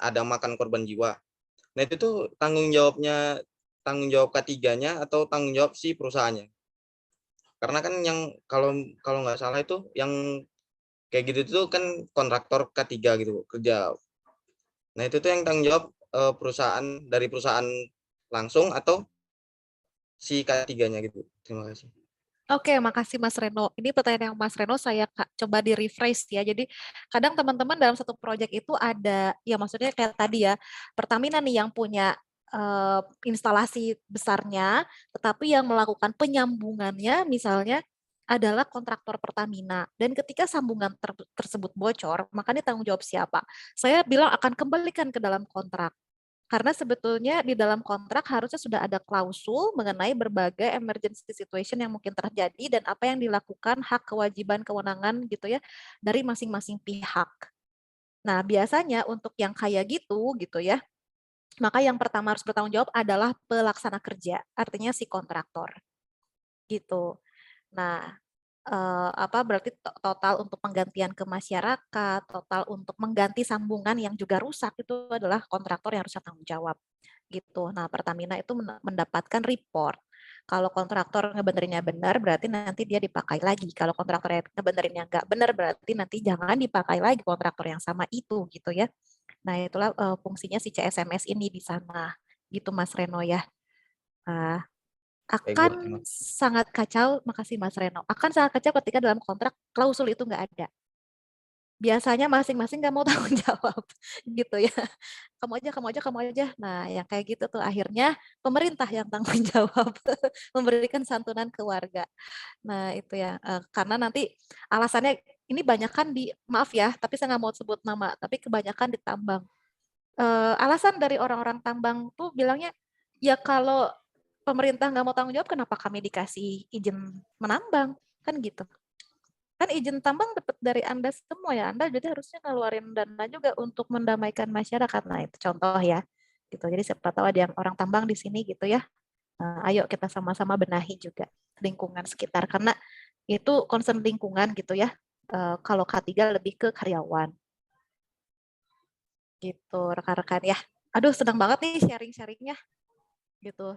ada makan korban jiwa. Nah itu tuh tanggung jawab K3-nya atau tanggung jawab si perusahaannya. Karena kan yang kalau nggak salah itu yang kayak gitu tuh kan kontraktor K3 gitu kerja. Nah itu tuh yang tanggung jawab dari perusahaan langsung atau si K3-nya gitu. Terima kasih. Oke, makasih Mas Reno. Ini pertanyaan yang Mas Reno saya coba di-rephrase ya. Jadi kadang teman-teman dalam satu proyek itu ada, ya maksudnya kayak tadi ya, Pertamina nih yang punya instalasi besarnya, tetapi yang melakukan penyambungannya misalnya adalah kontraktor Pertamina. Dan ketika sambungan tersebut bocor, maka ini tanggung jawab siapa? Saya bilang akan kembalikan ke dalam kontrak. Karena sebetulnya di dalam kontrak harusnya sudah ada klausul mengenai berbagai emergency situation yang mungkin terjadi dan apa yang dilakukan, hak, kewajiban, kewenangan gitu ya dari masing-masing pihak. Nah, biasanya untuk yang kayak gitu ya, maka yang pertama harus bertanggung jawab adalah pelaksana kerja, artinya si kontraktor gitu. Nah, berarti total untuk penggantian ke masyarakat, total untuk mengganti sambungan yang juga rusak itu adalah kontraktor yang harus tanggung jawab gitu. Nah, Pertamina itu mendapatkan report. Kalau kontraktor ngebenerinnya benar, berarti nanti dia dipakai lagi. Kalau kontraktor yang ngebenerinnya nggak benar, berarti nanti jangan dipakai lagi kontraktor yang sama itu gitu ya. Nah, itulah fungsinya si CSMS ini di sana. Gitu Mas Reno ya. Uh, Baik Bu, akan sangat kacau, makasih Mas Reno, akan sangat kacau ketika dalam kontrak klausul itu nggak ada. Biasanya masing-masing nggak mau tanggung jawab gitu ya. Kamu aja. Nah, yang kayak gitu tuh akhirnya pemerintah yang tanggung jawab memberikan santunan ke warga. Nah, itu ya. Karena nanti alasannya ini banyak kan maaf ya, tapi saya nggak mau sebut nama, tapi kebanyakan di tambang. Alasan dari orang-orang tambang tuh bilangnya, ya kalau pemerintah nggak mau tanggung jawab, kenapa kami dikasih izin menambang? Kan gitu. Kan izin tambang dapat dari Anda semua ya. Anda jadi harusnya ngeluarin dana juga untuk mendamaikan masyarakat. Nah, itu contoh ya. Gitu. Jadi siapa tahu ada yang orang tambang di sini gitu ya. Ayo kita sama-sama benahi juga lingkungan sekitar. Karena itu concern lingkungan gitu ya. Kalau K3 lebih ke karyawan. Gitu rekan-rekan ya. Aduh senang banget nih sharing-sharingnya. Gitu.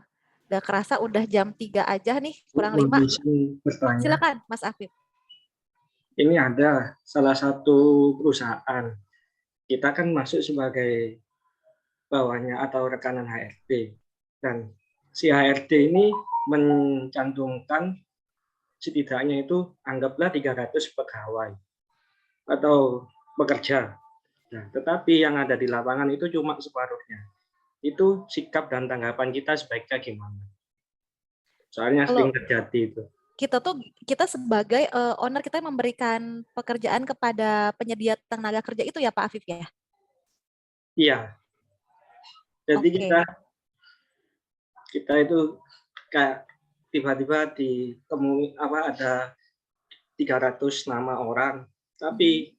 Udah kerasa udah jam 3 aja nih, kurang 5. Bertanya. Silakan Mas Afif. Ini ada salah satu perusahaan. Kita kan masuk sebagai bawahnya atau rekanan HRD. Dan si HRD ini mencantumkan setidaknya itu anggaplah 300 pegawai atau pekerja. Nah, tetapi yang ada di lapangan itu cuma separuhnya. Itu sikap dan tanggapan kita sebaiknya gimana? Soalnya sering terjadi itu. Kita sebagai owner kita memberikan pekerjaan kepada penyedia tenaga kerja itu ya Pak Afif ya? Iya. Jadi kita itu kayak tiba-tiba ditemui ada 300 nama orang, tapi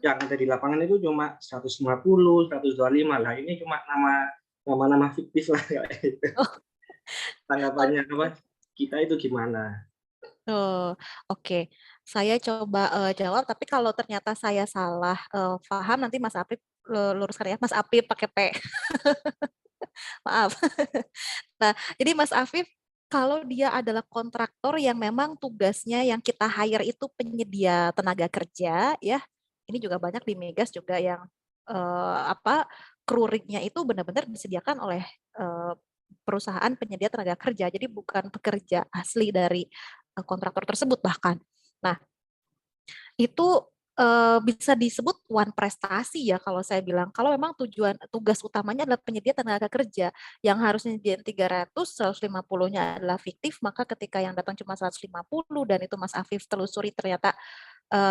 yang ada di lapangan itu cuma 150, 125 lah. Ini cuma nama fiktif lah kayak gitu. Tanggapannya apa? Kita itu gimana? Oke. Saya coba jawab, tapi kalau ternyata saya salah paham nanti Mas Afif luruskan ya. Mas Afif pakai P. Maaf. Nah, jadi Mas Afif, kalau dia adalah kontraktor yang memang tugasnya yang kita hire itu penyedia tenaga kerja, ya, ini juga banyak di Megas juga yang kru rig-nya itu benar-benar disediakan oleh perusahaan penyedia tenaga kerja, jadi bukan pekerja asli dari kontraktor tersebut bahkan. Nah, itu bisa disebut one prestasi ya kalau saya bilang. Kalau memang tugas utamanya adalah penyedia tenaga kerja yang harusnya nyediain 300, 150-nya adalah fiktif, maka ketika yang datang cuma 150 dan itu Mas Afif telusuri ternyata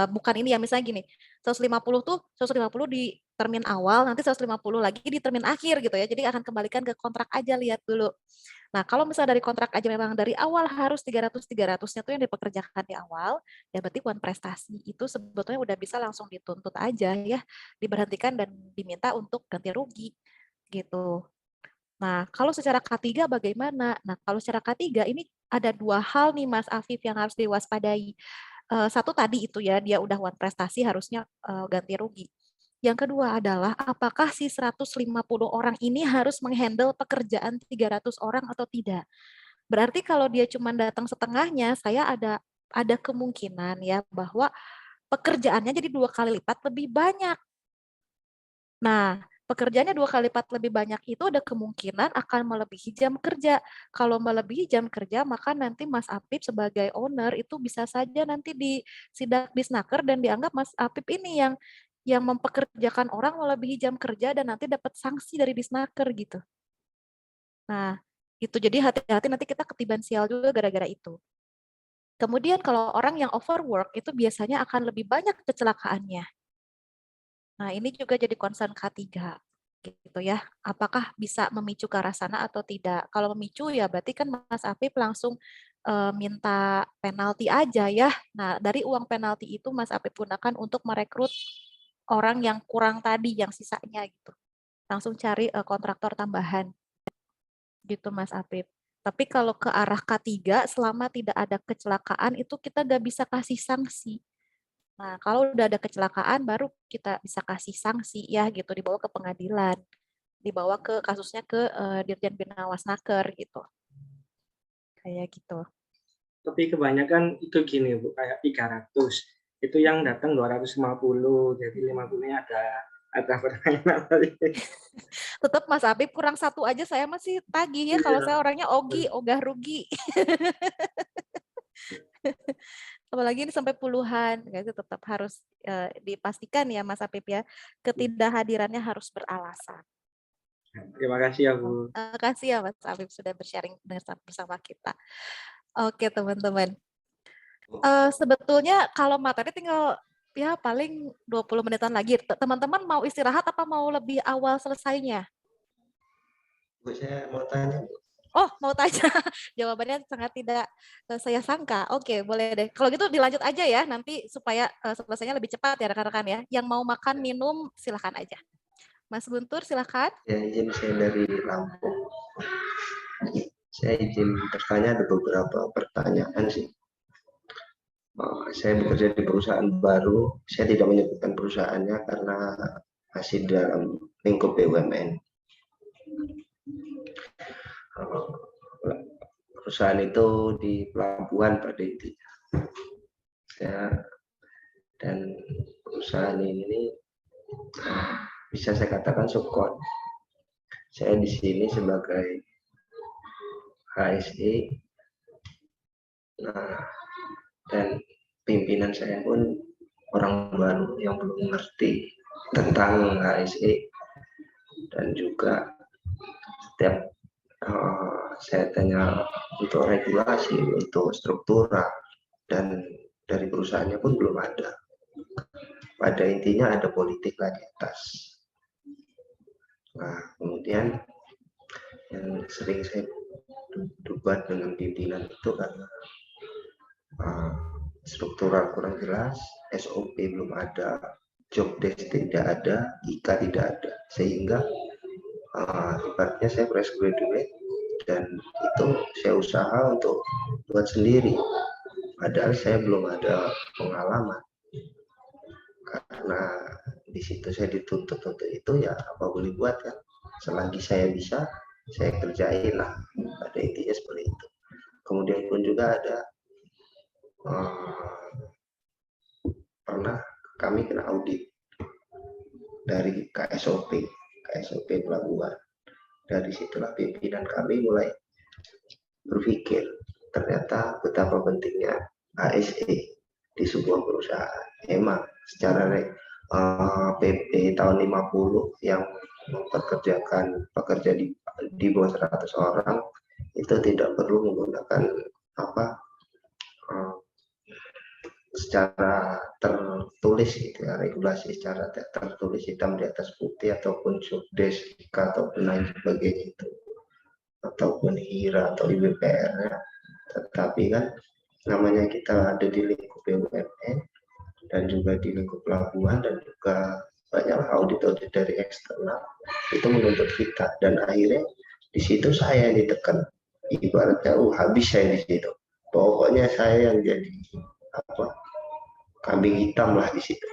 bukan ini ya, misalnya gini, 150 tuh 150 di termin awal, nanti 150 lagi di termin akhir gitu ya. Jadi akan kembalikan ke kontrak aja, lihat dulu. Nah, kalau misalnya dari kontrak aja memang dari awal harus 300-300-nya tuh yang dipekerjakan di awal, ya berarti one prestasi itu sebetulnya udah bisa langsung dituntut aja ya, diberhentikan dan diminta untuk ganti rugi gitu. Nah, kalau secara K3 bagaimana? Nah, kalau secara K3 ini ada 2 hal nih Mas Afif yang harus diwaspadai. Satu tadi itu ya, dia udah one prestasi harusnya ganti rugi. Yang kedua adalah apakah si 150 orang ini harus menghandle pekerjaan 300 orang atau tidak. Berarti kalau dia cuma datang setengahnya, saya ada kemungkinan ya bahwa pekerjaannya jadi 2 kali lipat lebih banyak. Nah, pekerjaannya 2 kali lipat lebih banyak itu ada kemungkinan akan melebihi jam kerja. Kalau melebihi jam kerja, maka nanti Mas Apip sebagai owner itu bisa saja nanti disidak Disnaker dan dianggap Mas Apip ini yang mempekerjakan orang melebihi jam kerja dan nanti dapat sanksi dari Disnaker gitu. Nah, itu jadi hati-hati nanti kita ketiban sial juga gara-gara itu. Kemudian kalau orang yang overwork itu biasanya akan lebih banyak kecelakaannya. Nah, ini juga jadi concern K3 gitu ya. Apakah bisa memicu ke arah sana atau tidak? Kalau memicu ya berarti kan Mas Apip langsung minta penalti aja ya. Nah, dari uang penalti itu Mas Apip gunakan untuk merekrut orang yang kurang tadi, yang sisanya gitu. Langsung cari kontraktor tambahan. Gitu Mas Apip. Tapi kalau ke arah K3 selama tidak ada kecelakaan itu kita nggak bisa kasih sanksi. Nah, kalau udah ada kecelakaan baru kita bisa kasih sanksi ya gitu, dibawa ke pengadilan. Dibawa ke kasusnya ke Dirjen Bina Wasnaker gitu. Kayak gitu. Tapi kebanyakan itu gini Bu, kayak 300. Itu yang datang 250, jadi 50-nya ada pertanyaan tadi. Tetap Mas Apip kurang satu aja saya masih tagih ya kalau saya orangnya ogah rugi. Apalagi ini sampai puluhan, itu tetap harus dipastikan ya Mas Apip ya, ketidakhadirannya harus beralasan. Terima kasih ya Bu. Terima kasih ya Mas Apip sudah bersharing bersama kita. Oke teman-teman. Sebetulnya kalau materi tinggal ya paling 20 menitan lagi. Teman-teman mau istirahat apa mau lebih awal selesainya? Bu, saya mau tanya, Bu. Oh, mau tanya. Jawabannya sangat tidak saya sangka. Oke, boleh deh. Kalau gitu dilanjut aja ya, nanti supaya selesainya lebih cepat ya rekan-rekan ya. Yang mau makan, minum, silakan aja. Mas Guntur, silakan. Ya, izin saya dari Lampung. Saya izin bertanya, ada beberapa pertanyaan sih. Saya bekerja di perusahaan baru, saya tidak menyebutkan perusahaannya karena masih dalam lingkup BUMN. Perusahaan itu di pelabuhan pada intinya. Dan perusahaan ini bisa saya katakan subkon. Saya di sini sebagai HSE, dan pimpinan saya pun orang baru yang belum mengerti tentang HSE, dan juga setiap saya tanya untuk regulasi, untuk struktural, dan dari perusahaannya pun belum ada. Pada intinya ada politik lah di atas. Nah, kemudian yang sering saya debat dengan pimpinan itu karena struktural kurang jelas, SOP belum ada, job desk tidak ada, IK tidak ada, sehingga ibaratnya saya fresh graduate dan itu saya usaha untuk buat sendiri, padahal saya belum ada pengalaman. Karena di situ saya dituntut untuk itu, ya apa boleh buat kan, selagi saya bisa saya kerjain lah, pada intinya seperti itu. Kemudian pun juga ada pernah kami kena audit dari KSOP pelabuhan. Dari situlah pimpinan kami mulai berpikir ternyata betapa pentingnya HSE di sebuah perusahaan. Emang secara PP tahun 50 yang mempekerjakan pekerja di bawah 100 orang itu tidak perlu menggunakan secara tertulis gitu ya, regulasi secara tertulis hitam di atas putih, ataupun subdes ataupun lain sebagainya itu, ataupun HIRA atau IBPR-nya. Tetapi kan namanya kita ada di lingkup BUMN dan juga di lingkup pelabuhan, dan juga banyak audit-audit dari eksternal itu menuntut kita, dan akhirnya di situ saya yang ditekan, ibaratnya habis saya di situ, pokoknya saya yang jadi kambing hitam lah di situ.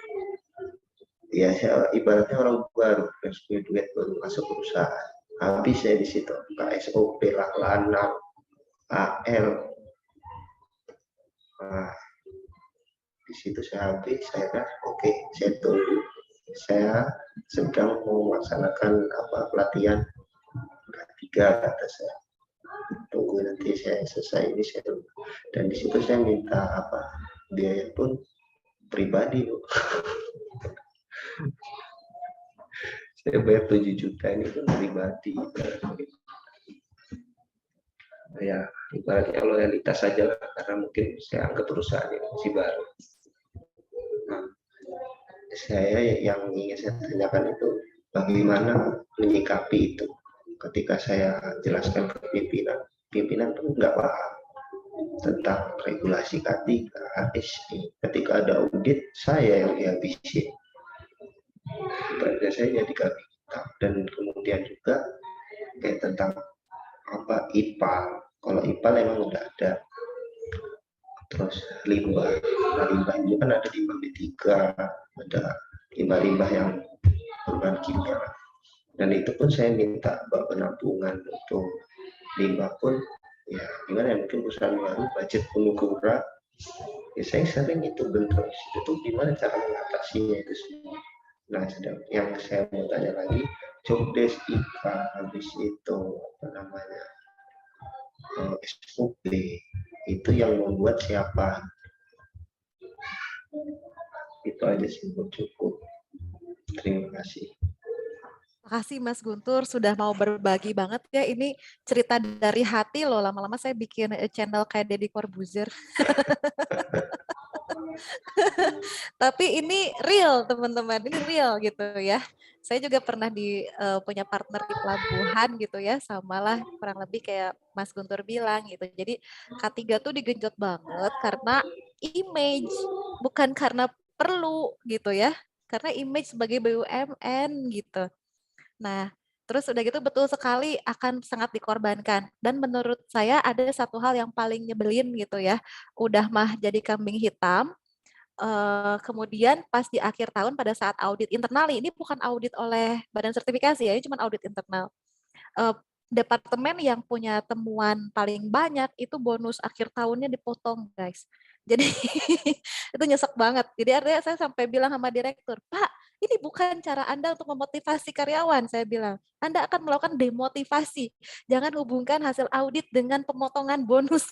ya saya ibaratnya orang baru, fresh graduate baru masuk perusahaan. Habis saya di situ, KSOP, Lanang, AL. Nah, di situ saya habis, saya kan oke, saya tunggu. Saya sedang mau melaksanakan pelatihan K3 kata saya. Tunggu nanti saya selesai ini saya tunggu. Dan di situ saya minta biaya pun pribadi, Bu. Saya bayar 7 juta ini pun pribadi. Ya, ibaratnya loyalitas saja lah, karena mungkin saya anggap perusahaan ini masih baru. Nah, saya yang ingin saya tanyakan itu bagaimana menyikapi itu. Ketika saya jelaskan ke pimpinan pun nggak paham tentang regulasi K3, HSE. Ketika ada audit, saya yang dihabisi. Ibaratnya saya jadi kambing hitam. Dan kemudian juga kayak tentang IPAL. Kalau IPAL emang udah ada. Terus limbah. Nah, limbah itu kan ada limbah B3, ada limbah-limbah yang berbahan kimia. Dan itu pun saya minta penampungan untuk limbah pun, ya gimana ya, mungkin perusahaan baru, budget penuh kurang. Ya saya sering itu bentrok itu gimana cara mengatasinya itu semua. Nah, yang saya mau tanya lagi, jobdesk IPA, habis itu SOP, itu yang membuat siapa? Itu aja sih, cukup. Terima kasih. Makasih Mas Guntur sudah mau berbagi banget ya, ini cerita dari hati loh, lama-lama saya bikin channel kayak Deddy Corbuzier. Tapi ini real teman-teman, ini real gitu ya. Saya juga pernah punya partner di pelabuhan gitu ya, samalah kurang lebih kayak Mas Guntur bilang gitu. Jadi K3 tuh digenjot banget karena image, bukan karena perlu gitu ya. Karena image sebagai BUMN gitu. Nah, terus udah gitu betul sekali akan sangat dikorbankan. Dan menurut saya ada satu hal yang paling nyebelin gitu ya. Udah mah jadi kambing hitam, kemudian pas di akhir tahun pada saat audit internal, ini bukan audit oleh badan sertifikasi ya, ini cuma audit internal. Departemen yang punya temuan paling banyak itu bonus akhir tahunnya dipotong, guys. Jadi itu nyesek banget. Jadi artinya saya sampai bilang sama direktur, Pak, ini bukan cara Anda untuk memotivasi karyawan, saya bilang. Anda akan melakukan demotivasi. Jangan hubungkan hasil audit dengan pemotongan bonus.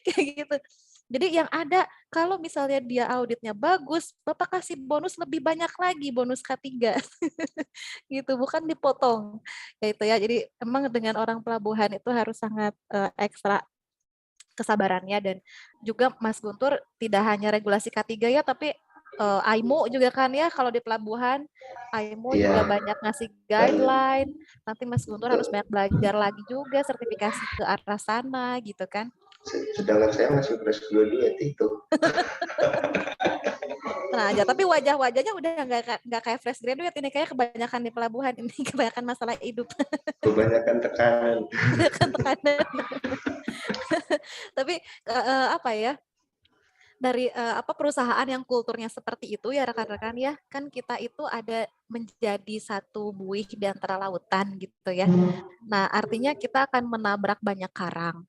Kayak gitu. Jadi yang ada, kalau misalnya dia auditnya bagus, Bapak kasih bonus lebih banyak lagi, bonus K3. Gitu, bukan dipotong. Ya itu ya, jadi emang dengan orang pelabuhan itu harus sangat ekstra kesabarannya. Dan juga Mas Guntur tidak hanya regulasi K3 ya, tapi AIMU juga kan ya, kalau di pelabuhan AIMU juga banyak ngasih guideline. Nanti Mas Guntur harus banyak belajar lagi juga, sertifikasi ke arah sana gitu kan. Sedangkan saya masih fresh graduate itu. Nah aja, tapi wajah-wajahnya udah nggak kayak fresh graduate ini, kayak kebanyakan di pelabuhan ini, kebanyakan masalah hidup. Kebanyakan tekanan. Kebanyakan tekanan. Tapi apa ya? Dari perusahaan yang kulturnya seperti itu ya rekan-rekan ya, kan kita itu ada menjadi satu buih di antara lautan gitu ya. Nah artinya kita akan menabrak banyak karang.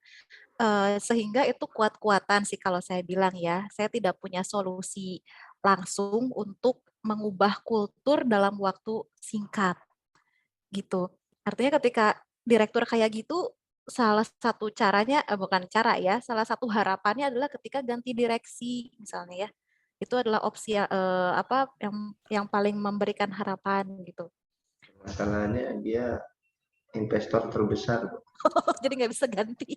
Sehingga itu kuat-kuatan sih kalau saya bilang ya. Saya tidak punya solusi langsung untuk mengubah kultur dalam waktu singkat gitu. Artinya ketika direktur kayak gitu, salah satu caranya, bukan cara ya, salah satu harapannya adalah ketika ganti direksi misalnya ya. Itu adalah opsi yang paling memberikan harapan gitu. Masalahnya dia investor terbesar. Jadi nggak bisa ganti.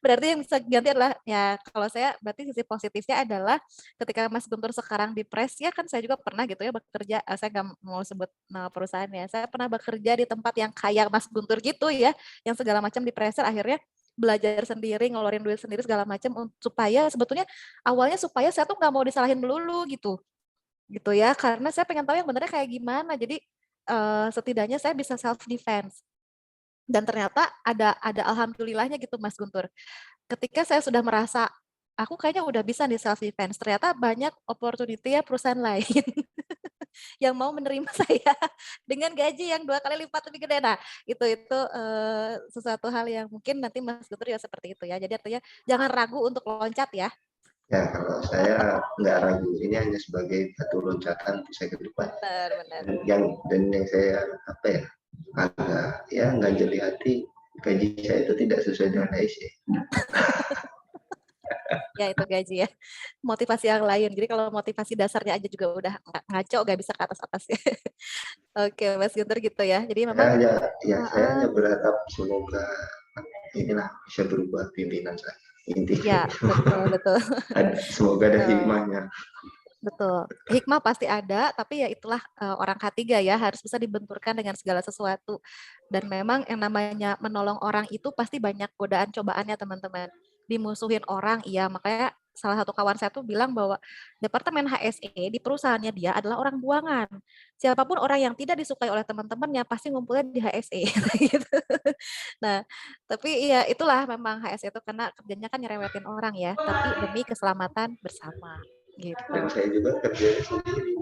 Berarti yang bisa ganti adalah, ya kalau saya berarti sisi positifnya adalah ketika Mas Guntur sekarang di Press ya, kan saya juga pernah gitu ya bekerja, saya nggak mau sebut nama perusahaannya, saya pernah bekerja di tempat yang kayak Mas Guntur gitu ya, yang segala macam di Presser, akhirnya belajar sendiri, ngeluarin duit sendiri segala macam, supaya sebetulnya awalnya supaya saya tuh nggak mau disalahin melulu gitu ya, karena saya pengen tahu yang benernya kayak gimana. Jadi setidaknya saya bisa self defense. Dan ternyata ada alhamdulillahnya gitu Mas Guntur. Ketika saya sudah merasa aku kayaknya udah bisa nih self defense. Ternyata banyak opportunity ya perusahaan lain yang mau menerima saya dengan gaji yang 2 kali lipat lebih gede. Nah, itu sesuatu hal yang mungkin nanti Mas Guntur juga seperti itu ya. Jadi artinya jangan ragu untuk loncat ya. Ya, kalau saya nggak ragu, ini hanya sebagai batu loncatan saya ke depan. Benar. Yang saya apa ya, agak ya ganjel di hati, gaji saya itu tidak sesuai dengan HSE. Ya itu gaji ya. Motivasi yang lain. Jadi kalau motivasi dasarnya aja juga udah ngaco, nggak bisa ke atas-atas ya. Oke, Mas Guntur gitu ya. Jadi memang Saya hanya berharap semoga inilah bisa berubah pimpinan saya. ya, Intinya. betul. Semoga ada hikmahnya. Betul. Hikmah pasti ada, tapi ya itulah orang K3 ya, harus bisa dibenturkan dengan segala sesuatu. Dan memang yang namanya menolong orang itu pasti banyak godaan cobaannya teman-teman. Dimusuhin orang, iya, makanya salah satu kawan saya tuh bilang bahwa Departemen HSE di perusahaannya dia adalah orang buangan. Siapapun orang yang tidak disukai oleh teman-temannya pasti ngumpulnya di HSE. gitu. Nah, tapi ya itulah memang HSE itu karena kerjanya kan nyerewetin orang ya, tapi demi keselamatan bersama. Gitu. Dan saya juga kerjanya sendiri.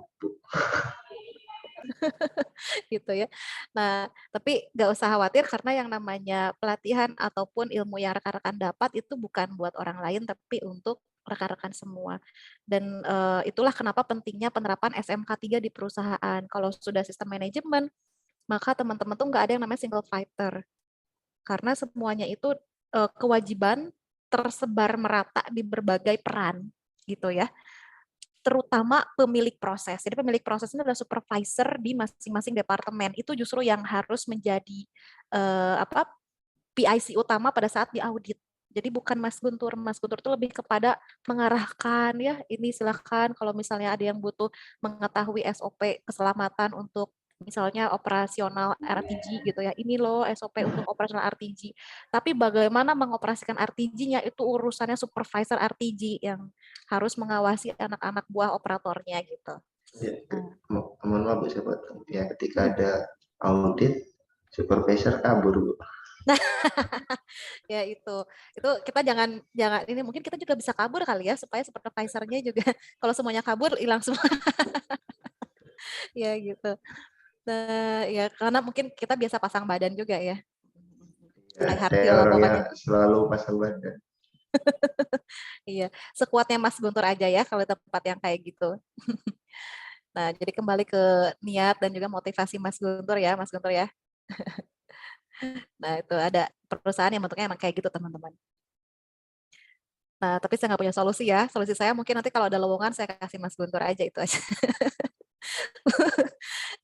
Gitu ya. Nah, tapi nggak usah khawatir karena yang namanya pelatihan ataupun ilmu yang rekan-rekan dapat itu bukan buat orang lain tapi untuk rekan-rekan semua. Dan itulah kenapa pentingnya penerapan SMK 3 di perusahaan. Kalau sudah sistem manajemen, maka teman-teman tuh nggak ada yang namanya single fighter. Karena semuanya itu kewajiban tersebar merata di berbagai peran gitu ya. Terutama pemilik proses. Jadi pemilik proses ini adalah supervisor di masing-masing departemen. Itu justru yang harus menjadi PIC utama pada saat diaudit. Jadi bukan Mas Guntur. Mas Guntur itu lebih kepada mengarahkan ya, ini silakan kalau misalnya ada yang butuh mengetahui SOP keselamatan untuk misalnya operasional RTG gitu ya. Ini loh SOP untuk operasional RTG. Tapi bagaimana mengoperasikan RTG-nya itu urusannya supervisor RTG yang harus mengawasi anak-anak buah operatornya gitu. Ya, mohon maaf Bu, saya potong. Ya, ketika ada audit, supervisor kabur Bu. Ya itu kita jangan ini mungkin kita juga bisa kabur kali ya supaya supervisornya juga kalau semuanya kabur hilang semua. Ya gitu. Nah, ya karena mungkin kita biasa pasang badan juga ya. Ya, High saya lah orangnya pokoknya. selalu pasang badan. Iya, sekuatnya Mas Guntur aja ya kalau tempat yang kayak gitu. Nah, jadi kembali ke niat dan juga motivasi Mas Guntur ya. Nah, itu ada perusahaan yang bentuknya emang kayak gitu, teman-teman. Nah, tapi saya nggak punya solusi ya. Solusi saya mungkin nanti kalau ada lowongan saya kasih Mas Guntur aja itu aja.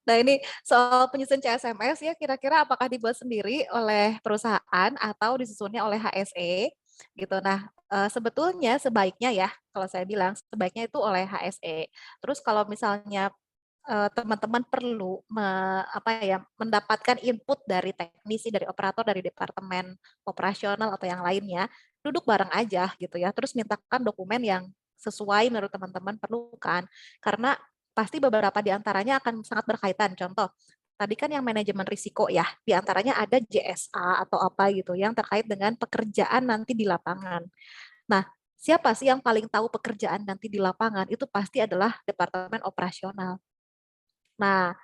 Nah, ini soal penyusun CSMS ya, kira-kira apakah dibuat sendiri oleh perusahaan atau disusunnya oleh HSE gitu. Nah, sebetulnya sebaiknya ya, kalau saya bilang sebaiknya itu oleh HSE. Terus kalau misalnya teman-teman perlu mendapatkan input dari teknisi, dari operator, dari departemen operasional atau yang lainnya, duduk bareng aja gitu ya. Terus mintakan dokumen yang sesuai menurut teman-teman perlukan. Karena pasti beberapa di antaranya akan sangat berkaitan. Contoh, tadi kan yang manajemen risiko ya, di antaranya ada JSA atau apa gitu yang terkait dengan pekerjaan nanti di lapangan. Nah, siapa sih yang paling tahu pekerjaan nanti di lapangan? Itu pasti adalah departemen operasional. Nah,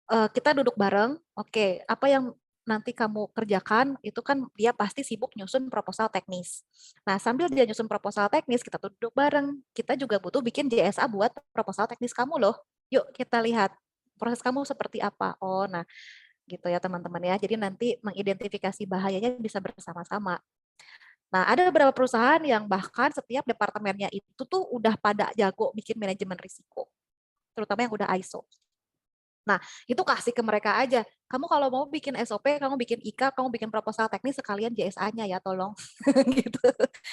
kita duduk bareng, oke, apa yang nanti kamu kerjakan, itu kan dia pasti sibuk nyusun proposal teknis. Nah, sambil dia nyusun proposal teknis, kita duduk bareng. Kita juga butuh bikin JSA buat proposal teknis kamu loh. Yuk kita lihat proses kamu seperti apa. Oh, nah gitu ya teman-teman ya. Jadi nanti mengidentifikasi bahayanya bisa bersama-sama. Nah, ada beberapa perusahaan yang bahkan setiap departemennya itu tuh udah pada jago bikin manajemen risiko. Terutama yang udah ISO. Nah, itu kasih ke mereka aja. Kamu kalau mau bikin SOP, kamu bikin IK, kamu bikin proposal teknis sekalian JSA-nya ya, tolong. gitu.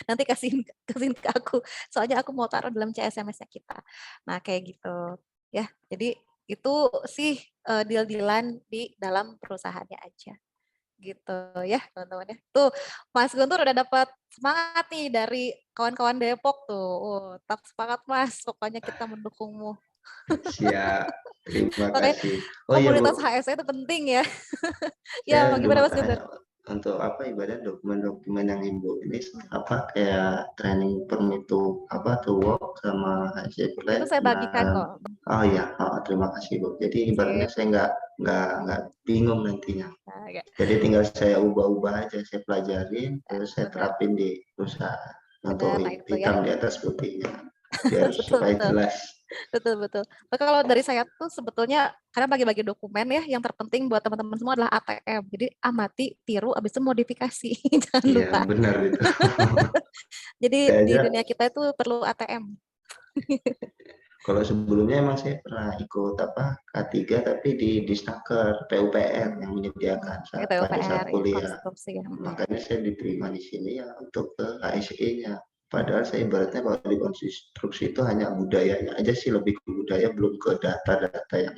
Nanti kasihin ke aku. Soalnya aku mau taruh dalam CSMS-nya kita. Nah, kayak gitu. Ya, jadi itu sih deal-dealan di dalam perusahaannya aja. Gitu ya, teman-teman ya. Tuh, Mas Guntur udah dapat semangat nih dari kawan-kawan Depok tuh. Oh, tetap semangat Mas, pokoknya kita mendukungmu. Siap, terima Oke, kasih. Oh iya Bu, komunitas HSE itu penting ya. Ya, saya gimana mau Mas Guntur? tanya. untuk apa ibadah dokumen-dokumen yang Ibu ini apa kayak training permit to apa to work sama hasil Itu plan saya bagikan dan kok. oh ya, terima kasih Bu. Jadi ibaratnya Sip. saya nggak bingung nantinya. Nah, ya. Jadi tinggal saya ubah-ubah aja, saya pelajarin, terus saya Benar, terapin di perusahaan benar. untuk Nah itu ya. hitam di atas putihnya, biar Betul, supaya betul. jelas. Betul, betul. Tapi kalau dari saya tuh sebetulnya karena bagi-bagi dokumen ya, yang terpenting buat teman-teman semua adalah ATM. Jadi amati, tiru, habis itu modifikasi. Jangan Iya, lupa. benar itu. Jadi Saya di aja dunia kita itu perlu ATM. kalau sebelumnya emang saya pernah ikut apa K3 tapi di Disnaker PUPR yang menyediakan Itu pada UPR saat ya, kuliah. konstruksi ya. Makanya saya diterima di sini ya untuk ke HSE-nya. Padahal saya ibaratnya kalau di konstruksi itu hanya budayanya aja sih, lebih ke budaya, belum ke data-data yang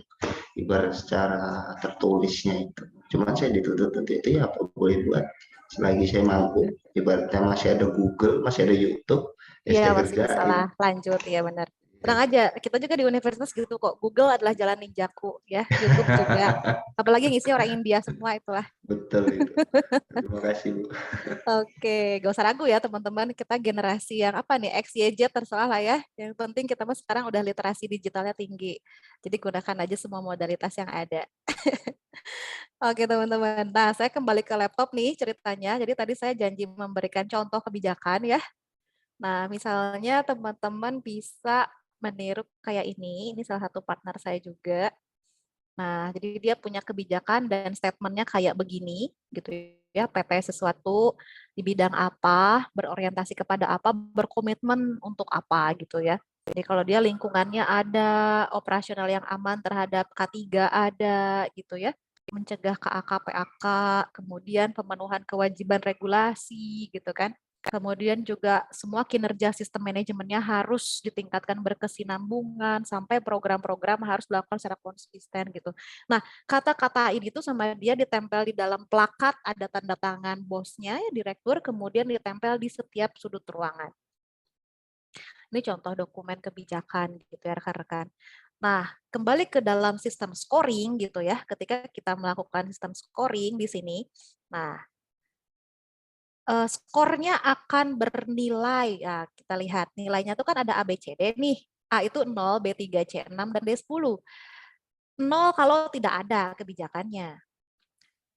ibarat secara tertulisnya itu. Cuman saya dituntut untuk itu ya apa boleh buat. Selagi saya mampu, ibaratnya masih ada Google, masih ada YouTube, ya Iya, saya masih bisa lah kerjain. lanjut ya benar. Tenang Ya. aja, kita juga di universitas gitu kok. Google adalah jalan ninjaku ya, YouTube juga. Apalagi ngisi orang India semua itulah. Betul itu. Terima kasih Bu. Oke, gak usah ragu ya teman-teman. Kita generasi yang apa nih, X, Y, Z terserah lah ya. Yang penting kita mah sekarang udah literasi digitalnya tinggi. Jadi gunakan aja semua modalitas yang ada. Oke teman-teman. Nah, saya kembali ke laptop nih ceritanya. Jadi tadi saya janji memberikan contoh kebijakan ya. Nah, misalnya teman-teman bisa meniru kayak ini. Ini salah satu partner saya juga. Nah, jadi dia punya kebijakan dan statementnya kayak begini, gitu ya. PT sesuatu di bidang apa, berorientasi kepada apa, berkomitmen untuk apa, gitu ya. Jadi kalau dia lingkungannya ada, operasional yang aman terhadap K3 ada, gitu ya. Mencegah KAK, PAK, kemudian pemenuhan kewajiban regulasi, gitu kan. Kemudian juga semua kinerja sistem manajemennya harus ditingkatkan berkesinambungan sampai program-program harus dilakukan secara konsisten gitu. Nah, kata-kata ini tuh sama dia ditempel di dalam plakat, ada tanda tangan bosnya ya direktur, kemudian ditempel di setiap sudut ruangan. Ini contoh dokumen kebijakan gitu ya rekan-rekan. Nah, kembali ke dalam sistem scoring gitu ya, ketika kita melakukan sistem scoring di sini, nah skornya akan bernilai, ya kita lihat nilainya itu kan ada A, B, C, D nih. A itu 0, B 3, C 6, dan D 10. 0 kalau tidak ada kebijakannya.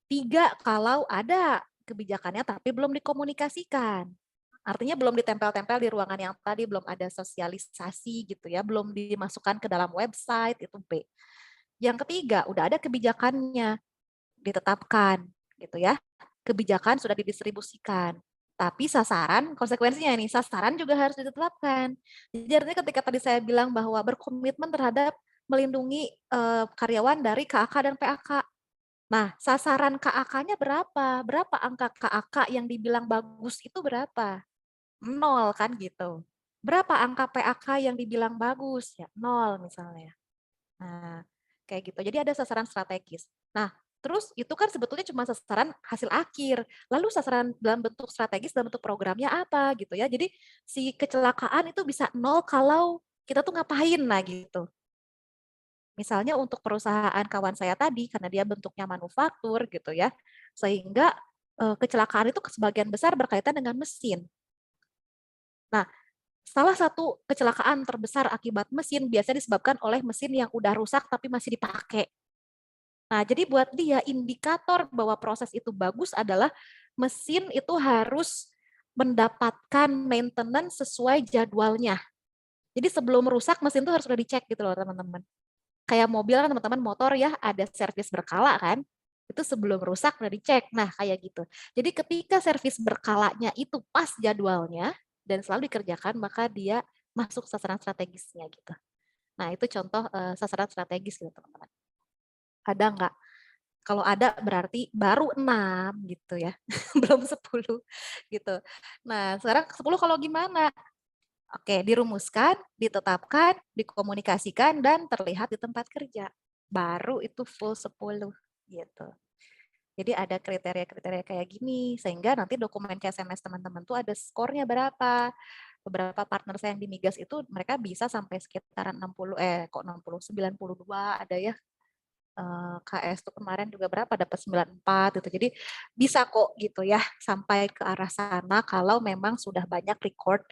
3 kalau ada kebijakannya tapi belum dikomunikasikan. Artinya belum ditempel-tempel di ruangan yang tadi, belum ada sosialisasi gitu ya, belum dimasukkan ke dalam website, itu B. Yang ketiga, udah ada kebijakannya, ditetapkan gitu ya. Kebijakan sudah didistribusikan. Tapi sasaran, konsekuensinya ini, sasaran juga harus ditetapkan. Jadi artinya ketika tadi saya bilang bahwa berkomitmen terhadap melindungi karyawan dari KAK dan PAK. Nah, sasaran KAK-nya berapa? Berapa angka KAK yang dibilang bagus itu berapa? 0 kan gitu. Berapa angka PAK yang dibilang bagus? Ya 0 misalnya. Nah, kayak gitu. Jadi ada sasaran strategis. Nah, terus itu kan sebetulnya cuma sasaran hasil akhir. Lalu sasaran dalam bentuk strategis, dalam bentuk programnya apa gitu ya. Jadi si kecelakaan itu bisa 0 kalau kita tuh ngapain lah gitu. Misalnya untuk perusahaan kawan saya tadi, karena dia bentuknya manufaktur gitu ya, sehingga kecelakaan itu sebagian besar berkaitan dengan mesin. Nah, salah satu kecelakaan terbesar akibat mesin biasanya disebabkan oleh mesin yang udah rusak tapi masih dipakai. Nah, jadi buat dia indikator bahwa proses itu bagus adalah mesin itu harus mendapatkan maintenance sesuai jadwalnya. Jadi sebelum rusak mesin itu harus sudah dicek gitu loh teman-teman. Kayak mobil kan teman-teman, motor ya ada servis berkala kan. Itu sebelum rusak udah dicek. Nah, kayak gitu. Jadi ketika servis berkalanya itu pas jadwalnya dan selalu dikerjakan, maka dia masuk sasaran strategisnya gitu. Nah, itu contoh sasaran strategis gitu teman-teman. Ada nggak? Kalau ada berarti baru 6 gitu ya, belum 10 gitu. Nah, sekarang 10 kalau gimana? Oke, dirumuskan, ditetapkan, dikomunikasikan, dan terlihat di tempat kerja. Baru itu full 10 gitu. Jadi ada kriteria-kriteria kayak gini, sehingga nanti dokumen KSMS teman-teman tuh ada skornya berapa. Beberapa partner saya yang di Migas itu mereka bisa sampai sekitaran 60, kok 60, 92 ada ya. KS tuh kemarin juga berapa, dapat 94 gitu. Jadi bisa kok gitu ya sampai ke arah sana kalau memang sudah banyak record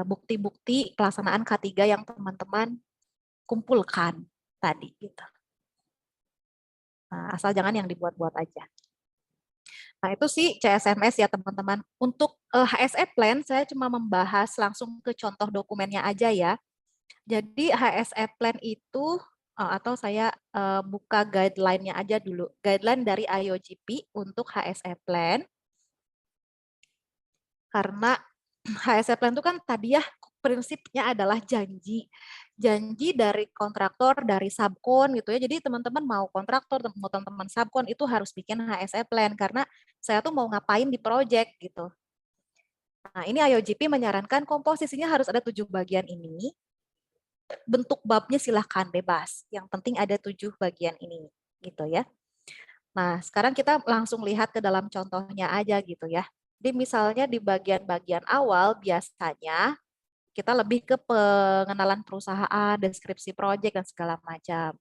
bukti-bukti pelaksanaan K3 yang teman-teman kumpulkan tadi gitu. Nah, asal jangan yang dibuat-buat aja. Nah, itu sih CSMS ya teman-teman. Untuk HSE Plan saya cuma membahas langsung ke contoh dokumennya aja ya. Jadi HSE Plan itu atau saya buka guideline-nya aja dulu. Guideline dari IOGP untuk HSE Plan. Karena HSE Plan itu kan tadi ya prinsipnya adalah janji. Janji dari kontraktor, dari subkon gitu ya. Jadi teman-teman mau kontraktor, mau teman-teman subkon itu harus bikin HSE Plan karena saya tuh mau ngapain di project gitu. Nah, ini IOGP menyarankan komposisinya harus ada 7 bagian ini. Bentuk babnya silahkan bebas. Yang penting ada 7 bagian ini gitu ya. Nah, sekarang kita langsung lihat ke dalam contohnya aja gitu ya. Jadi misalnya di bagian-bagian awal biasanya kita lebih ke pengenalan perusahaan, deskripsi proyek dan segala macam.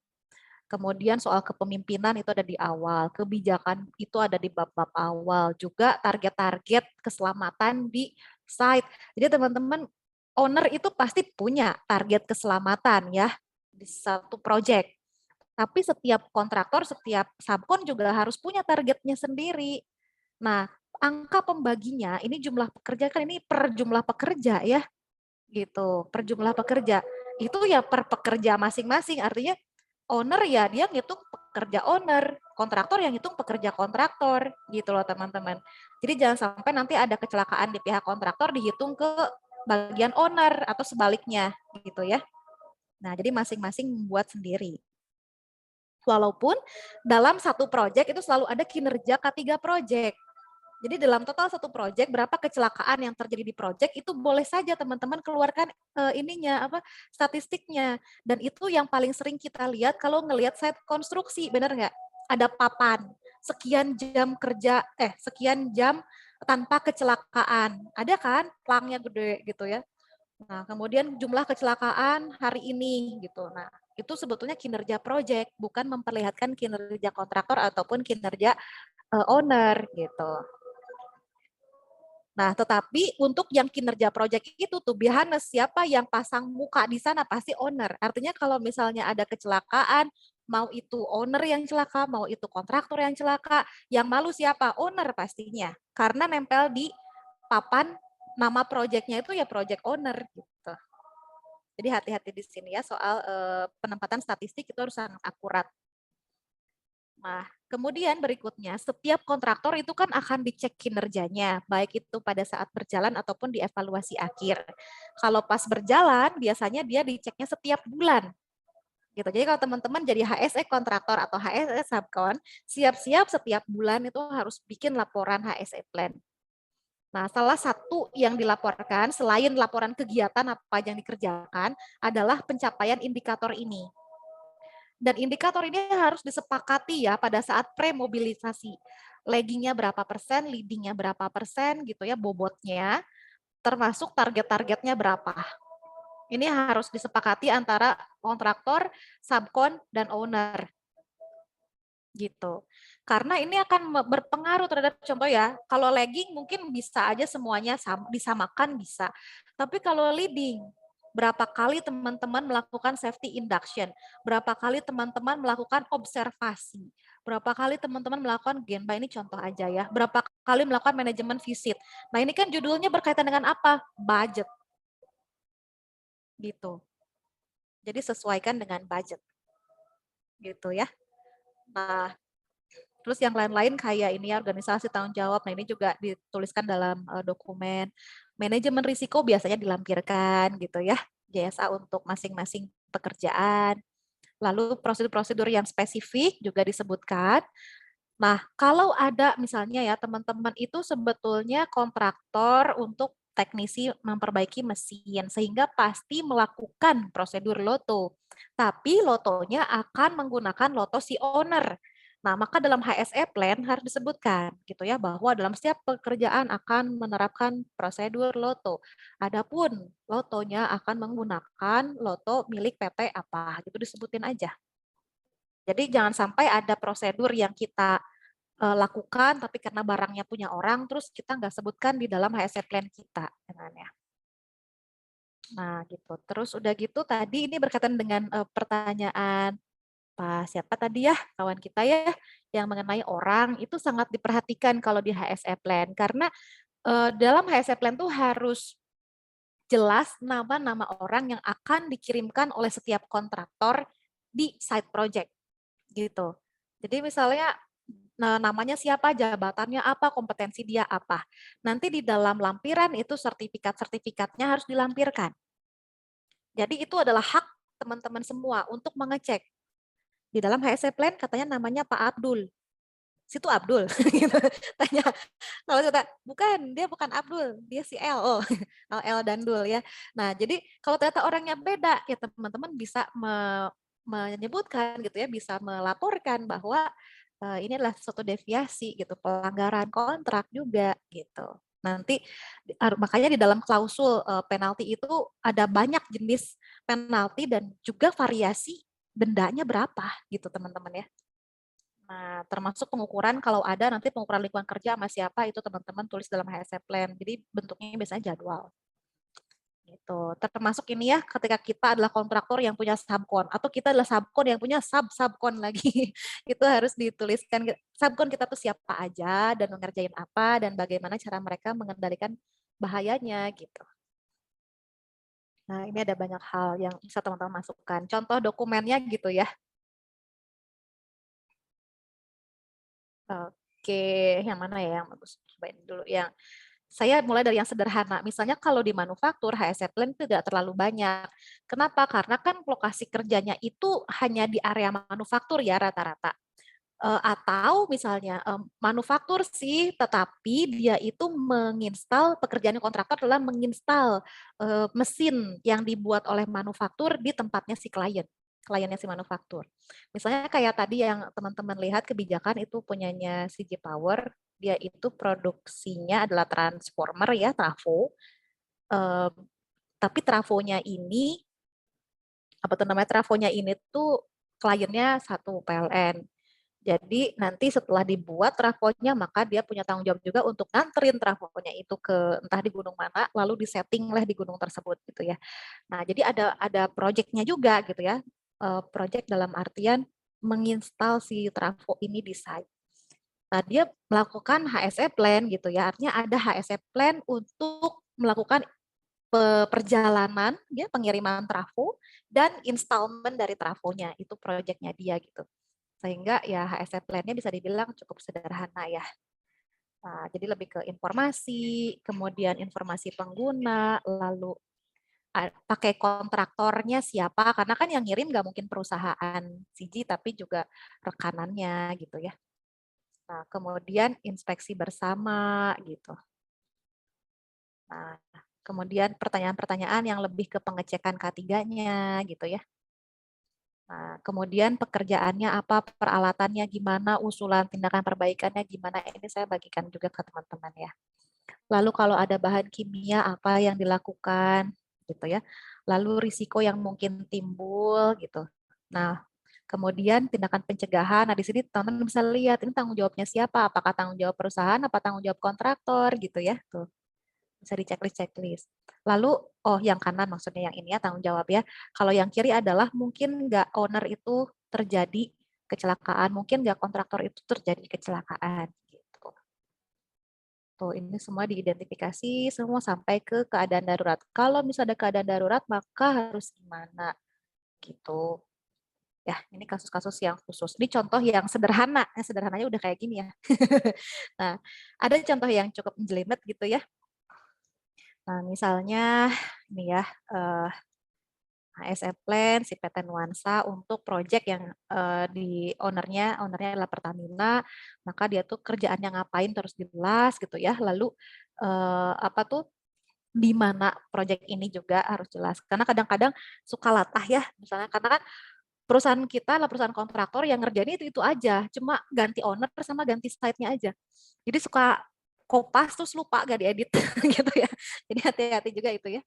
Kemudian soal kepemimpinan itu ada di awal, kebijakan itu ada di bab-bab awal, juga target-target keselamatan di site. Jadi teman-teman, owner itu pasti punya target keselamatan ya di satu proyek. Tapi setiap kontraktor, setiap subkon juga harus punya targetnya sendiri. Nah, angka pembaginya ini jumlah pekerja kan ini per jumlah pekerja ya, gitu, per jumlah pekerja. Itu ya per pekerja masing-masing, artinya owner ya dia ngitung pekerja owner, kontraktor yang ngitung pekerja kontraktor, gitu loh teman-teman. Jadi jangan sampai nanti ada kecelakaan di pihak kontraktor dihitung ke bagian owner atau sebaliknya, gitu ya. Nah, jadi masing-masing membuat sendiri. Walaupun dalam satu proyek itu selalu ada kinerja K3 proyek. Jadi dalam total satu proyek berapa kecelakaan yang terjadi di proyek itu boleh saja teman-teman keluarkan statistiknya. Dan itu yang paling sering kita lihat kalau ngelihat site konstruksi, benar nggak? Ada papan, sekian jam kerja, sekian jam tanpa kecelakaan. Ada kan? Plangnya gede gitu ya. Nah, kemudian jumlah kecelakaan hari ini gitu. Nah, itu sebetulnya kinerja proyek, bukan memperlihatkan kinerja kontraktor ataupun kinerja owner gitu. Nah, tetapi untuk yang kinerja proyek itu tuh biasanya siapa yang pasang muka di sana pasti owner. Artinya kalau misalnya ada kecelakaan, mau itu owner yang celaka, mau itu kontraktor yang celaka, yang malu siapa? Owner pastinya. Karena nempel di papan nama proyeknya itu ya project owner gitu. Jadi hati-hati di sini ya soal penempatan statistik itu harus sangat akurat. Nah, kemudian berikutnya, setiap kontraktor itu kan akan dicek kinerjanya, baik itu pada saat berjalan ataupun di evaluasi akhir. Kalau pas berjalan, biasanya dia diceknya setiap bulan. Gitu. Jadi kalau teman-teman jadi HSE kontraktor atau HSE subkon, siap-siap setiap bulan itu harus bikin laporan HSE plan. Nah, salah satu yang dilaporkan selain laporan kegiatan apa yang dikerjakan adalah pencapaian indikator ini. Dan indikator ini harus disepakati ya pada saat pre-mobilisasi. Laggingnya berapa persen, leadingnya berapa persen gitu ya, bobotnya, termasuk target-targetnya berapa. Ini harus disepakati antara kontraktor, subkon, dan owner. Gitu. Karena ini akan berpengaruh terhadap contoh ya, kalau lagging mungkin bisa aja semuanya disamakan bisa. Tapi kalau leading, berapa kali teman-teman melakukan safety induction, berapa kali teman-teman melakukan observasi, berapa kali teman-teman melakukan Genba, ini contoh aja ya, berapa kali melakukan manajemen visit. Nah ini kan judulnya berkaitan dengan apa? Budget. Gitu. Jadi sesuaikan dengan budget. Gitu ya. Nah, terus yang lain-lain kayak ini ya, organisasi tanggung jawab. Nah ini juga dituliskan dalam dokumen. Manajemen risiko biasanya dilampirkan gitu ya. JSA untuk masing-masing pekerjaan. Lalu prosedur-prosedur yang spesifik juga disebutkan. Nah, kalau ada misalnya ya teman-teman itu sebetulnya kontraktor untuk teknisi memperbaiki mesin sehingga pasti melakukan prosedur loto. Tapi lotonya akan menggunakan loto si owner. Nah, maka dalam HSE plan harus disebutkan gitu ya bahwa dalam setiap pekerjaan akan menerapkan prosedur loto. Adapun lotonya akan menggunakan loto milik PT apa, gitu disebutin aja. Jadi jangan sampai ada prosedur yang kita lakukan, tapi karena barangnya punya orang, terus kita nggak sebutkan di dalam HSE plan kita. Ya. Nah, gitu. Terus udah gitu tadi ini berkaitan dengan pertanyaan Pak siapa tadi ya, kawan kita ya, yang mengenai orang, itu sangat diperhatikan kalau di HSE plan. Karena dalam HSE plan tuh harus jelas nama-nama orang yang akan dikirimkan oleh setiap kontraktor di site project gitu. Jadi misalnya namanya siapa, jabatannya apa, kompetensi dia apa. Nanti di dalam lampiran itu sertifikat-sertifikatnya harus dilampirkan. Jadi itu adalah hak teman-teman semua untuk mengecek. Di dalam HSE plan katanya namanya Pak Abdul. Situ Abdul gitu. Tanya kalau kata bukan, dia bukan Abdul, dia si L. Oh, L dan Dul ya. Nah, jadi kalau ternyata orangnya beda ya teman-teman bisa menyebutkan gitu ya, bisa melaporkan bahwa ini adalah suatu deviasi gitu, pelanggaran kontrak juga gitu. Nanti makanya di dalam klausul penalti itu ada banyak jenis penalti dan juga variasi dendanya berapa gitu teman-teman ya. Nah, termasuk pengukuran kalau ada nanti pengukuran lingkungan kerja sama siapa itu teman-teman tulis dalam HSE plan. Jadi bentuknya biasanya jadwal. Gitu. Termasuk ini ya ketika kita adalah kontraktor yang punya subkon atau kita adalah subkon yang punya sub-subkon lagi. Itu harus dituliskan subkon kita tuh siapa aja dan mengerjain apa dan bagaimana cara mereka mengendalikan bahayanya gitu. Nah, ini ada banyak hal yang bisa teman-teman masukkan. Contoh dokumennya gitu ya. Oke, yang mana ya yang bagus? Cobain dulu yang saya mulai dari yang sederhana. Misalnya kalau di manufaktur HSE plan tidak terlalu banyak. Kenapa? Karena kan lokasi kerjanya itu hanya di area manufaktur ya rata-rata. Atau misalnya manufaktur sih, tetapi dia itu menginstal pekerjaan kontraktor adalah menginstal mesin yang dibuat oleh manufaktur di tempatnya si kliennya si manufaktur. Misalnya kayak tadi yang teman-teman lihat kebijakan itu punyanya CG Power, dia itu produksinya adalah transformer ya, trafo. Tapi trafonya ini, apa tuh namanya, trafonya ini tuh kliennya satu PLN. Jadi nanti setelah dibuat trafonya, maka dia punya tanggung jawab juga untuk nganterin trafonya itu ke entah di gunung mana, lalu disetting lah di gunung tersebut gitu ya. Nah, jadi ada proyeknya juga gitu ya. Proyek dalam artian menginstal si trafo ini di site. Nah, dia melakukan HSE plan gitu ya. Artinya ada HSE plan untuk melakukan perjalanan ya, pengiriman trafo dan installment dari trafonya. Itu proyeknya dia gitu. Sehingga ya HSE plan-nya bisa dibilang cukup sederhana ya. Nah, jadi lebih ke informasi, kemudian informasi pengguna, lalu pakai kontraktornya siapa, karena kan yang ngirim nggak mungkin perusahaan CG, tapi juga rekanannya gitu ya. Nah, kemudian inspeksi bersama gitu. Nah, kemudian pertanyaan-pertanyaan yang lebih ke pengecekan K3-nya gitu ya. Nah, kemudian pekerjaannya apa, peralatannya gimana, usulan tindakan perbaikannya gimana, ini saya bagikan juga ke teman-teman ya. Lalu kalau ada bahan kimia apa yang dilakukan gitu ya. Lalu risiko yang mungkin timbul gitu. Nah, kemudian tindakan pencegahan. Nah, di sini teman-teman bisa lihat ini tanggung jawabnya siapa, apakah tanggung jawab perusahaan, apa tanggung jawab kontraktor gitu ya. Tuh. Bisa di checklist. Lalu, oh yang kanan maksudnya yang ini ya tanggung jawab ya. Kalau yang kiri adalah mungkin nggak owner itu terjadi kecelakaan, mungkin nggak kontraktor itu terjadi kecelakaan. Tuh, ini semua diidentifikasi, semua sampai ke keadaan darurat. Kalau misalnya ada keadaan darurat, maka harus gimana? Gitu. Ya, ini kasus-kasus yang khusus. Ini contoh yang sederhana. Yang sederhananya udah kayak gini ya. Nah, ada contoh yang cukup menjelimet gitu ya. Nah, misalnya ini ya, HSE plan si PT Nuansa untuk proyek yang di ownernya adalah Pertamina, maka dia tuh kerjaannya ngapain terus jelas gitu ya. Lalu apa tuh di mana proyek ini juga harus jelas. Karena kadang-kadang suka latah ya, misalnya karena kan perusahaan kita lah perusahaan kontraktor yang ngerjain itu aja, cuma ganti owner sama ganti site-nya aja. Jadi suka kopas terus lupa gak diedit gitu ya. Jadi hati-hati juga itu ya.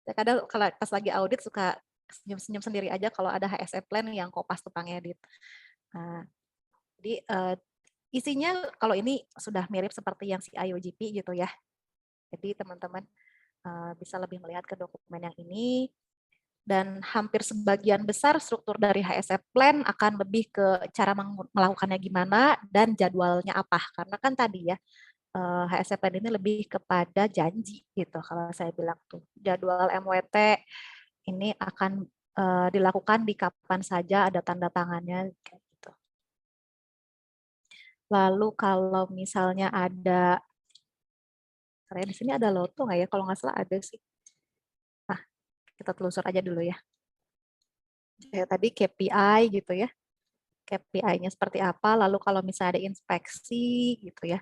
Kadang kalau pas lagi audit suka senyum-senyum sendiri aja kalau ada HSE plan yang Kopas tuh pengedit. Nah, jadi isinya kalau ini sudah mirip seperti yang si IOGP gitu ya. Jadi teman-teman bisa lebih melihat ke dokumen yang ini, dan hampir sebagian besar struktur dari HSE plan akan lebih ke cara melakukannya gimana dan jadwalnya apa. Karena kan tadi ya, HSE plan ini lebih kepada janji gitu. Kalau saya bilang tuh, jadwal MWT ini akan dilakukan di kapan saja, ada tanda tangannya kayak gitu. Lalu kalau misalnya ada, karena di sini ada loto nggak ya? Kalau nggak salah ada sih. Nah, kita telusur aja dulu ya. Kayak tadi KPI gitu ya. KPI-nya seperti apa, lalu kalau misalnya ada inspeksi gitu ya,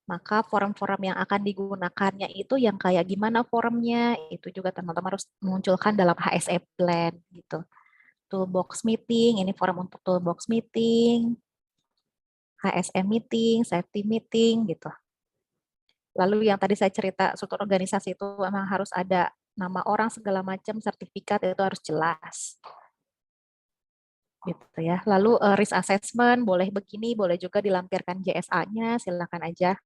maka forum-forum yang akan digunakannya itu yang kayak gimana forumnya, itu juga teman-teman harus munculkan dalam HSE plan gitu. Toolbox meeting, ini forum untuk toolbox meeting, HSE meeting, safety meeting gitu. Lalu yang tadi saya cerita struktur organisasi itu memang harus ada nama orang segala macam, sertifikat itu harus jelas. Gitu ya. Lalu risk assessment boleh begini, boleh juga dilampirkan JSA-nya, silakan aja.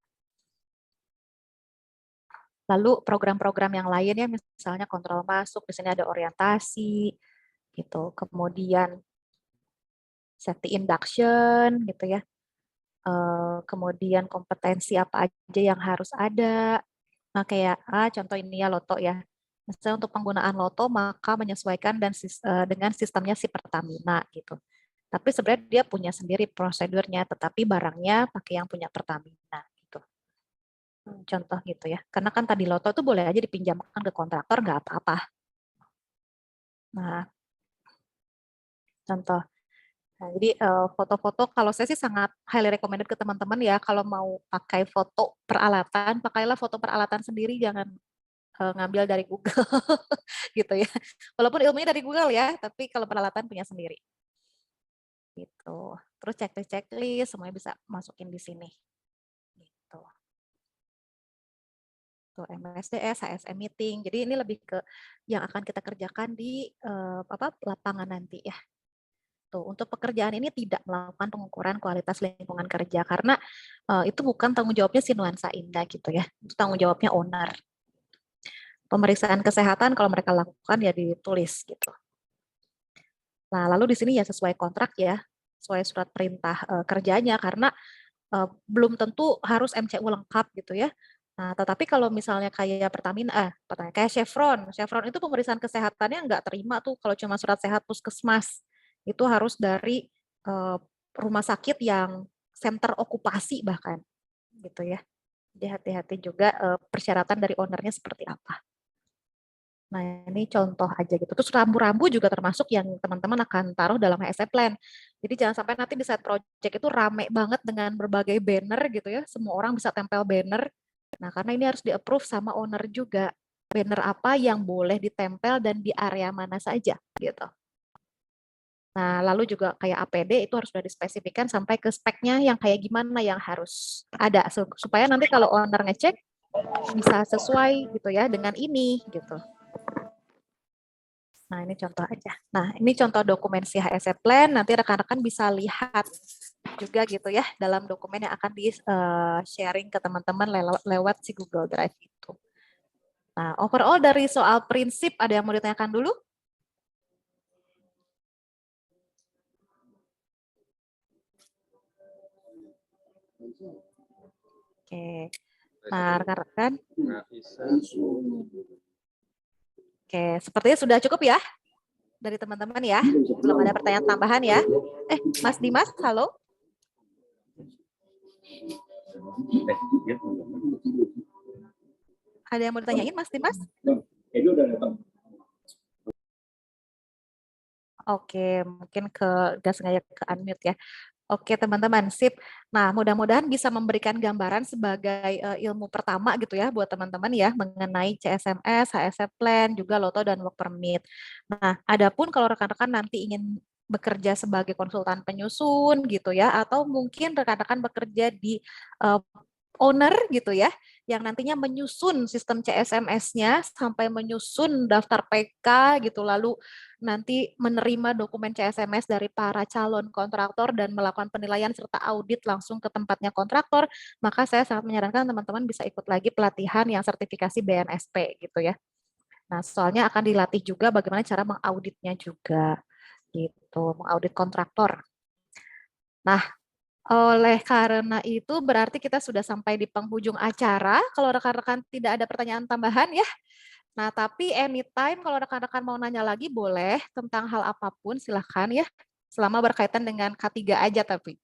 Lalu program-program yang lainnya misalnya kontrol masuk, di sini ada orientasi gitu. Kemudian safety induction gitu ya. Kemudian kompetensi apa aja yang harus ada. Nah, kayak contoh ini ya Loto ya. Misalnya untuk penggunaan Loto maka menyesuaikan dan dengan sistemnya si Pertamina gitu. Tapi sebenarnya dia punya sendiri prosedurnya, tetapi barangnya pakai yang punya Pertamina gitu. Contoh gitu ya. Karena kan tadi Loto itu boleh aja dipinjamkan ke kontraktor, nggak apa-apa. Nah, contoh. Nah, jadi foto-foto kalau saya sih sangat highly recommended ke teman-teman ya, kalau mau pakai foto peralatan, pakailah foto peralatan sendiri, jangan ngambil dari Google gitu ya. Walaupun ilmunya dari Google ya, tapi kalau peralatan punya sendiri. Gitu. Terus checklist semuanya bisa masukin di sini. Gitu. Tuh MSDS, HSM meeting. Jadi ini lebih ke yang akan kita kerjakan di lapangan nanti ya. Tuh, untuk pekerjaan ini tidak melakukan pengukuran kualitas lingkungan kerja karena itu bukan tanggung jawabnya si Nuansa Indah gitu ya. Itu tanggung jawabnya owner. Pemeriksaan kesehatan kalau mereka lakukan ya ditulis gitu. Nah, lalu di sini ya sesuai kontrak ya, sesuai surat perintah kerjanya karena belum tentu harus MCU lengkap gitu ya. Nah, tetapi kalau misalnya kayak Pertamina, kayak Chevron itu pemeriksaan kesehatannya nggak terima tuh kalau cuma surat sehat puskesmas. Itu harus dari rumah sakit yang center okupasi bahkan gitu ya. Jadi hati-hati juga persyaratan dari ownernya seperti apa. Nah, ini contoh aja gitu. Terus rambu-rambu juga termasuk yang teman-teman akan taruh dalam HSE plan. Jadi jangan sampai nanti di saat project itu rame banget dengan berbagai banner gitu ya. Semua orang bisa tempel banner. Nah, karena ini harus di-approve sama owner juga. Banner apa yang boleh ditempel dan di area mana saja gitu. Nah, lalu juga kayak APD itu harus sudah dispesifikan sampai ke speknya yang kayak gimana yang harus ada. Supaya nanti kalau owner ngecek bisa sesuai gitu ya dengan ini gitu. Nah, ini contoh aja. Nah, ini contoh dokumen si HSE plan. Nanti rekan-rekan bisa lihat juga gitu ya dalam dokumen yang akan di-sharing ke teman-teman lewat si Google Drive itu. Nah, overall dari soal prinsip ada yang mau ditanyakan dulu? Oke. Nah, rekan-rekan. Oke, sepertinya sudah cukup ya dari teman-teman ya. Belum ada pertanyaan tambahan ya. Mas Dimas, halo. Ada yang mau ditanyain, Mas Dimas? Oke, mungkin udah sengaja ke unmute ya. Oke teman-teman, sip. Nah mudah-mudahan bisa memberikan gambaran sebagai ilmu pertama gitu ya buat teman-teman ya mengenai CSMS, HSE Plan, juga Loto dan Work Permit. Nah adapun kalau rekan-rekan nanti ingin bekerja sebagai konsultan penyusun gitu ya, atau mungkin rekan-rekan bekerja di owner gitu ya, yang nantinya menyusun sistem CSMS-nya sampai menyusun daftar PK gitu, lalu nanti menerima dokumen CSMS dari para calon kontraktor dan melakukan penilaian serta audit langsung ke tempatnya kontraktor, maka saya sangat menyarankan teman-teman bisa ikut lagi pelatihan yang sertifikasi BNSP gitu ya. Nah, soalnya akan dilatih juga bagaimana cara mengauditnya juga gitu, mengaudit kontraktor. Nah, oleh karena itu berarti kita sudah sampai di penghujung acara. Kalau rekan-rekan tidak ada pertanyaan tambahan ya. Nah, tapi anytime kalau rekan-rekan mau nanya lagi boleh tentang hal apapun silahkan ya. Selama berkaitan dengan K3 aja tapi.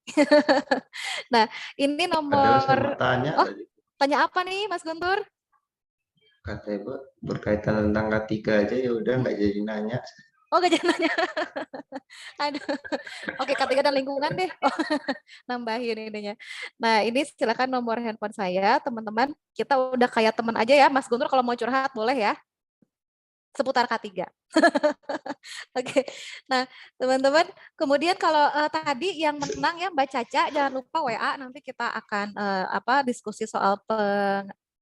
Nah, ini Padahal saya mau nomor... tanya Oh, tadi. tanya apa nih Mas Guntur? Katanya berkaitan tentang K3 aja ya udah nggak jadi nanya. Oh, gak jangan nanya. Aduh. Oke, K3 dan lingkungan deh. Oh, nambahin ininya. Nah, ini silakan nomor handphone saya, teman-teman. Kita udah kayak teman aja ya, Mas Guntur kalau mau curhat boleh ya. Seputar K3. Oke. Nah, teman-teman, kemudian kalau tadi yang menang ya Mbak Caca, jangan lupa WA nanti kita akan diskusi soal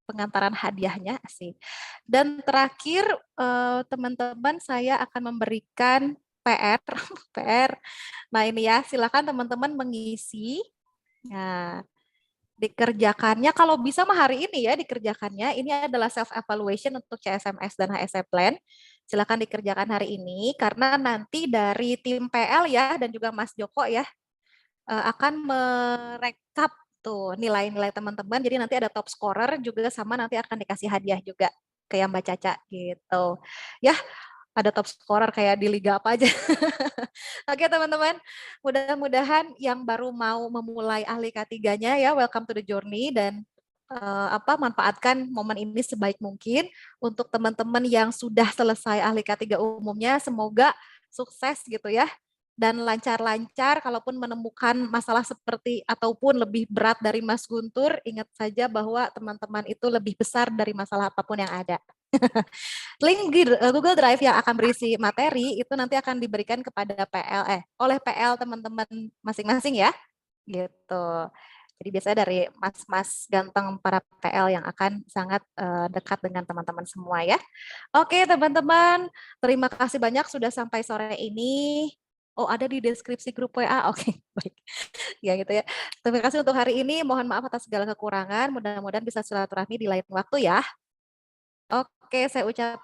pengantaran hadiahnya sih. Dan terakhir teman-teman saya akan memberikan PR. PR. Nah, ini ya, silakan teman-teman mengisi. Nah, dikerjakannya kalau bisa mah hari ini ya dikerjakannya. Ini adalah self evaluation untuk CSMS dan HSE Plan. Silakan dikerjakan hari ini karena nanti dari tim PL ya dan juga Mas Joko ya akan merekap tuh nilai-nilai teman-teman. Jadi nanti ada top scorer juga sama nanti akan dikasih hadiah juga ke yang Mbak Caca gitu. Ya, ada top scorer kayak di liga apa aja. Oke teman-teman, mudah-mudahan yang baru mau memulai ahli K3-nya ya, welcome to the journey dan manfaatkan momen ini sebaik mungkin. Untuk teman-teman yang sudah selesai ahli K3 umumnya, semoga sukses gitu ya. Dan lancar-lancar, kalaupun menemukan masalah seperti ataupun lebih berat dari Mas Guntur, ingat saja bahwa teman-teman itu lebih besar dari masalah apapun yang ada. Link Google Drive yang akan berisi materi itu nanti akan diberikan kepada oleh PL teman-teman masing-masing ya, gitu. Jadi biasanya dari mas-mas ganteng para PL yang akan sangat dekat dengan teman-teman semua ya. Oke teman-teman, terima kasih banyak sudah sampai sore ini. Oh ada di deskripsi grup WA, oke baik. Ya gitu ya. Terima kasih untuk hari ini, mohon maaf atas segala kekurangan, mudah-mudahan bisa silaturahmi di lain waktu ya. Oke, saya ucapkan